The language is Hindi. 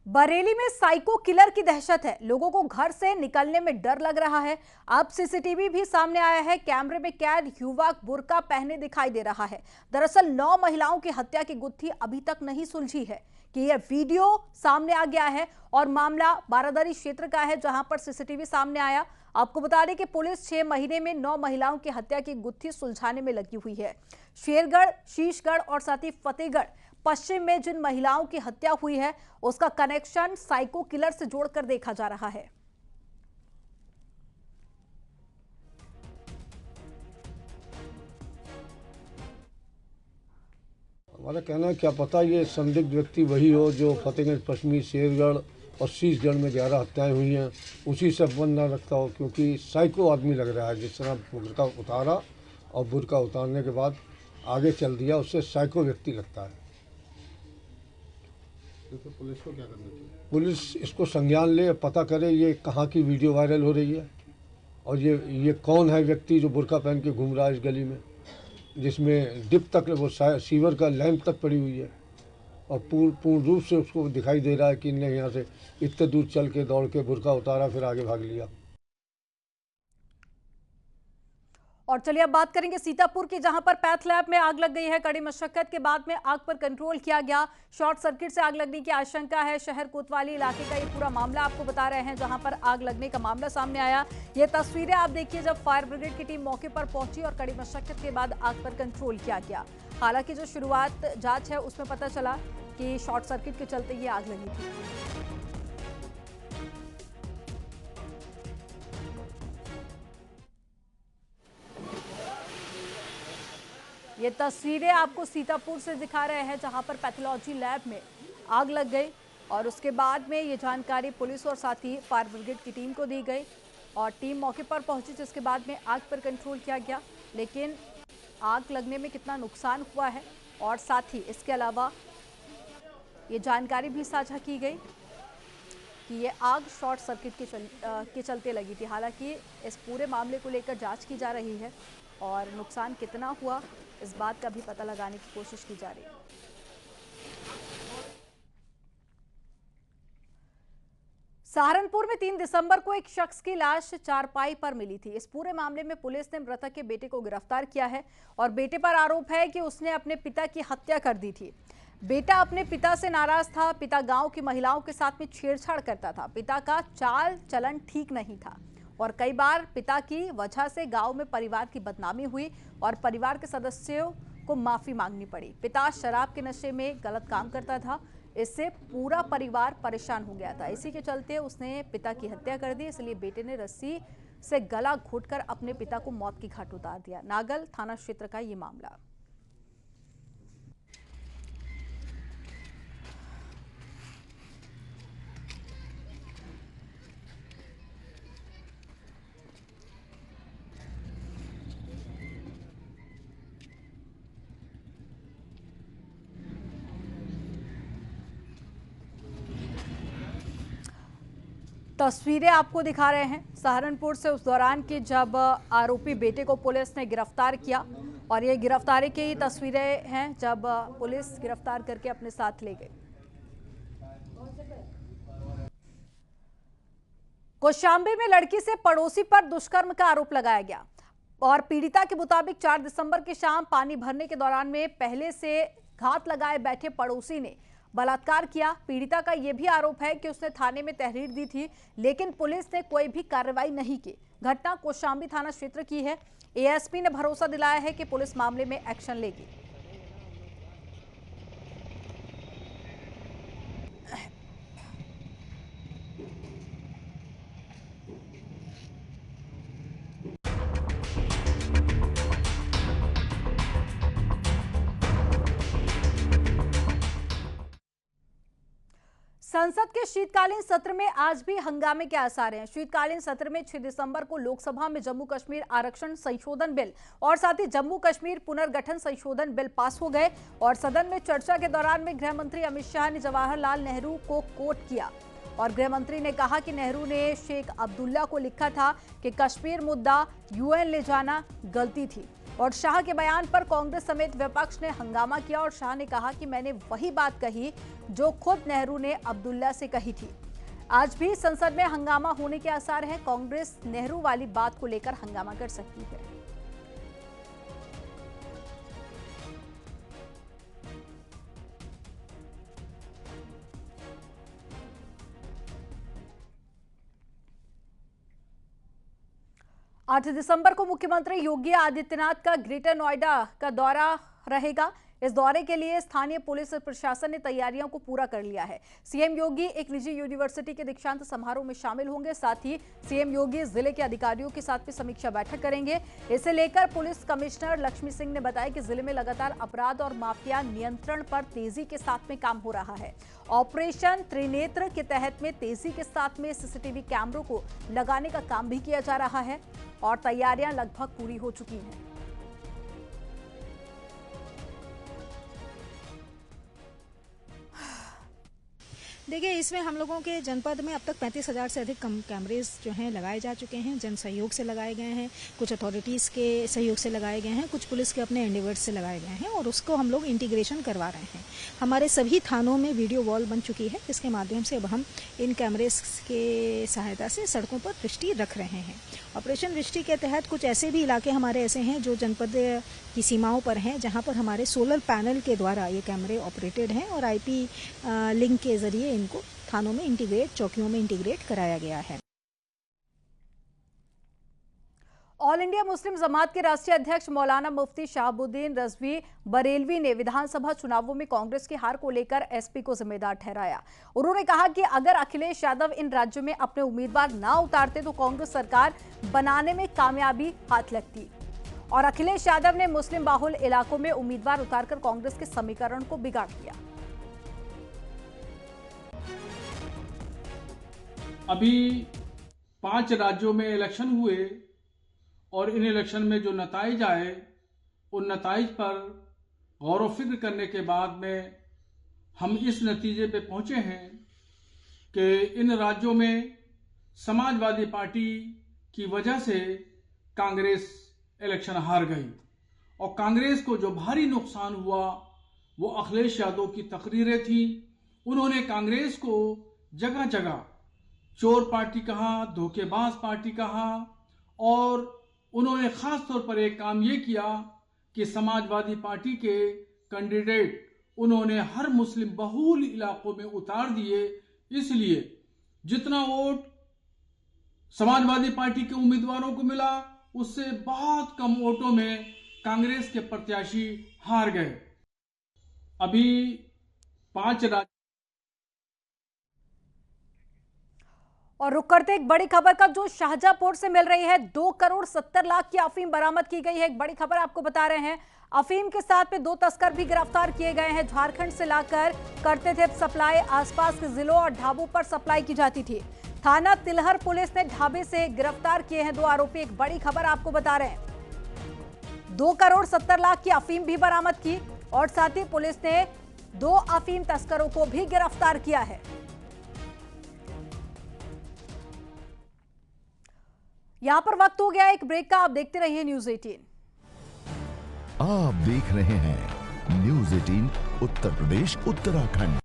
बरेली में साइको किलर की दहशत है। लोगों को घर से निकलने में डर लग रहा है। अब सीसीटीवी भी सामने आया है। कैमरे में कैद युवक बुर्का पहने दिखाई दे रहा है। दरअसल 9 महिलाओं की हत्या की गुत्थी अभी तक नहीं सुलझी है कि यह वीडियो सामने आ गया है और मामला बारादरी क्षेत्र का है, जहां पर सीसीटीवी सामने आया। आपको बता दें कि पुलिस 6 महीने में 9 महिलाओं की हत्या की गुत्थी सुलझाने में लगी हुई है। शेरगढ़, शीशगढ़ और साथ ही फतेहगढ़ पश्चिम में जिन महिलाओं की हत्या हुई है, उसका कनेक्शन साइको किलर से जोड़कर देखा जा रहा है। हमारा कहना है, क्या पता ये संदिग्ध व्यक्ति वही हो जो फतेहगंज पश्चिमी, शेरगढ़ और शीशगढ़ में 11 हत्याएं हुई हैं, उसी से संबंध न रखता हो, क्योंकि साइको आदमी लग रहा है। जिस तरह बुर्का उतारा और बुर्का उतारने के बाद आगे चल दिया, उससे साइको व्यक्ति लगता है। तो पुलिस को क्या करना चाहिए? पुलिस इसको संज्ञान ले, पता करे ये कहाँ की वीडियो वायरल हो रही है और ये कौन है व्यक्ति जो बुर्का पहन के घूम रहा है इस गली में, जिसमें डिप तक वो सीवर का लैंप तक पड़ी हुई है और पूर्ण रूप से उसको दिखाई दे रहा है कि इनने यहाँ से इतने दूर चल के दौड़ के बुर्का उतारा, फिर आगे भाग लिया। और चलिए अब बात करेंगे सीतापुर की, जहां पर पैथ लैब में आग लग गई है। कड़ी मशक्कत के बाद में आग पर कंट्रोल किया गया। शॉर्ट सर्किट से आग लगने की आशंका है। शहर कोतवाली इलाके का ये पूरा मामला आपको बता रहे हैं, जहां पर आग लगने का मामला सामने आया। ये तस्वीरें आप देखिए जब फायर ब्रिगेड की टीम मौके पर पहुंची और कड़ी मशक्कत के बाद आग पर कंट्रोल किया गया। हालांकि जो शुरुआत जांच है उसमें पता चला कि शॉर्ट सर्किट के चलते ये आग लगी थी। ये तस्वीरें आपको सीतापुर से दिखा रहे हैं, जहां पर पैथोलॉजी लैब में आग लग गई और उसके बाद में ये जानकारी पुलिस और साथ ही फायर ब्रिगेड की टीम को दी गई और टीम मौके पर पहुंची, जिसके बाद में आग पर कंट्रोल किया गया। लेकिन आग लगने में कितना नुकसान हुआ है और साथ ही इसके अलावा ये जानकारी भी साझा की गई कि ये आग शॉर्ट सर्किट के चलते लगी थी। हालांकि इस पूरे मामले को लेकर जांच की जा रही है और नुकसान कितना हुआ इस बात का भी पता लगाने की कोशिश की जा रही है। सहारनपुर में 3 दिसंबर को एक शख्स की लाश चारपाई पर मिली थी। इस पूरे मामले में पुलिस ने मृतक के बेटे को गिरफ्तार किया है और बेटे पर आरोप है कि उसने अपने पिता की हत्या कर दी थी। बेटा अपने पिता से नाराज था। पिता गांव की महिलाओं के साथ में छेड़छाड़ करता था। पिता का चाल चलन ठीक नहीं था और कई बार पिता की वजह से गांव में परिवार की बदनामी हुई और परिवार के सदस्यों को माफी मांगनी पड़ी। पिता शराब के नशे में गलत काम करता था। इससे पूरा परिवार परेशान हो गया था। इसी के चलते उसने पिता की हत्या कर दी। इसलिए बेटे ने रस्सी से गला घोंटकर अपने पिता को मौत की घाट उतार दिया। नागल थाना क्षेत्र का ये मामला। तस्वीरें आपको दिखा रहे हैं सहारनपुर से उस दौरान की जब आरोपी बेटे को पुलिस ने गिरफ्तार किया और ये गिरफ्तारी की तस्वीरें हैं जब पुलिस गिरफ्तार करके अपने साथ ले गई। कौशाम्बी में लड़की से पड़ोसी पर दुष्कर्म का आरोप लगाया गया और पीड़िता के मुताबिक 4 दिसंबर की शाम पानी भरने के दौरान में पहले से घात लगाए बैठे पड़ोसी ने बलात्कार किया। पीड़िता का यह भी आरोप है कि उसने थाने में तहरीर दी थी, लेकिन पुलिस ने कोई भी कार्रवाई नहीं की। घटना कौशाम्बी थाना क्षेत्र की है। एएसपी ने भरोसा दिलाया है कि पुलिस मामले में एक्शन लेगी। संसद के शीतकालीन सत्र में आज भी हंगामे के आसार हैं। शीतकालीन सत्र में 6 दिसंबर को लोकसभा में जम्मू कश्मीर आरक्षण संशोधन बिल और साथ ही जम्मू कश्मीर पुनर्गठन संशोधन बिल पास हो गए और सदन में चर्चा के दौरान में गृह मंत्री अमित शाह ने जवाहरलाल नेहरू को कोट किया और गृह मंत्री ने कहा कि नेहरू ने शेख अब्दुल्ला को लिखा था कि कश्मीर मुद्दा यूएन ले जाना गलती थी। और शाह के बयान पर कांग्रेस समेत विपक्ष ने हंगामा किया और शाह ने कहा कि मैंने वही बात कही जो खुद नेहरू ने अब्दुल्ला से कही थी। आज भी संसद में हंगामा होने के आसार हैं। कांग्रेस नेहरू वाली बात को लेकर हंगामा कर सकती है। 8 दिसंबर को मुख्यमंत्री योगी आदित्यनाथ का ग्रेटर नोएडा का दौरा रहेगा। इस दौरे के लिए स्थानीय पुलिस प्रशासन ने तैयारियों को पूरा कर लिया है। सीएम योगी एक निजी यूनिवर्सिटी के दीक्षांत समारोह में शामिल होंगे। साथ ही सीएम योगी जिले के अधिकारियों के साथ भी समीक्षा बैठक करेंगे। इसे लेकर पुलिस कमिश्नर लक्ष्मी सिंह ने बताया कि जिले में लगातार अपराध और माफिया नियंत्रण पर तेजी के साथ में काम हो रहा है। ऑपरेशन त्रिनेत्र के तहत में तेजी के साथ में सीसीटीवी कैमरों को लगाने का काम भी किया जा रहा है और तैयारियां लगभग पूरी हो चुकी हैं। देखिए, इसमें हम लोगों के जनपद में अब तक 35,000 से अधिक कैमरेज जो हैं लगाए जा चुके हैं। जन सहयोग से लगाए गए हैं, कुछ अथॉरिटीज़ के सहयोग से लगाए गए हैं, कुछ पुलिस के अपने एंडेवर्स से लगाए गए हैं और उसको हम लोग इंटीग्रेशन करवा रहे हैं। हमारे सभी थानों में वीडियो वॉल बन चुकी है, जिसके माध्यम से अब हम इन कैमरेज के सहायता से सड़कों पर दृष्टि रख रहे हैं। ऑपरेशन दृष्टि के तहत कुछ ऐसे भी इलाके हमारे ऐसे हैं जो जनपद की सीमाओं पर हैं, जहाँ पर हमारे सोलर पैनल के द्वारा ये कैमरे ऑपरेटेड हैं और IP लिंक के जरिए इनको थानों में इंटीग्रेट, चौकियों में इंटीग्रेट कराया गया है। ऑल इंडिया मुस्लिम जमात के राष्ट्रीय अध्यक्ष मौलाना मुफ्ती शहाबुद्दीन रजवी बरेलवी ने विधानसभा चुनावों में कांग्रेस की हार को लेकर SP को जिम्मेदार ठहराया। उन्होंने कहा कि अगर अखिलेश यादव इन राज्यों में अपने उम्मीदवार ना उतारते तो कांग्रेस सरकार बनाने में कामयाबी हाथ लगती और अखिलेश यादव ने मुस्लिम बाहुल इलाकों में उम्मीदवार उतारकर कांग्रेस के समीकरण को बिगाड़ दिया। अभी 5 राज्यों में इलेक्शन हुए और इन इलेक्शन में जो नताइज आए उन नताइज पर गौर व फिक्र करने के बाद में हम इस नतीजे पे पहुंचे हैं कि इन राज्यों में समाजवादी पार्टी की वजह से कांग्रेस इलेक्शन हार गई और कांग्रेस को जो भारी नुकसान हुआ वो अखिलेश यादव की तकरीरें थी। उन्होंने कांग्रेस को जगह जगह चोर पार्टी कहा, धोखेबाज पार्टी कहा और उन्होंने खास तौर पर एक काम ये किया कि समाजवादी पार्टी के कैंडिडेट उन्होंने हर मुस्लिम बहुल इलाकों में उतार दिए। इसलिए जितना वोट समाजवादी पार्टी के उम्मीदवारों को मिला उससे बहुत कम वोटों में कांग्रेस के प्रत्याशी हार गए। अभी 5 राज्य और रुक करते एक बड़ी खबर का जो शाहजहांपुर से मिल रही है। 2 करोड़ 70 लाख की अफीम बरामद की गई है। एक बड़ी खबर आपको बता रहे हैं। अफीम के साथ में 2 तस्कर भी गिरफ्तार किए गए हैं। झारखंड से लाकर करते थे सप्लाई, आसपास के जिलों और ढाबों पर सप्लाई की जाती थी। थाना तिलहर पुलिस ने ढाबे से गिरफ्तार किए हैं 2 आरोपी। एक बड़ी खबर आपको बता रहे हैं। 2 करोड़ 70 लाख की अफीम भी बरामद की और साथ ही पुलिस ने 2 अफीम तस्करों को भी गिरफ्तार किया है। यहां पर वक्त हो गया एक ब्रेक का। आप देखते रहिए न्यूज़ 18। आप देख रहे हैं न्यूज़ 18 उत्तर प्रदेश उत्तराखंड।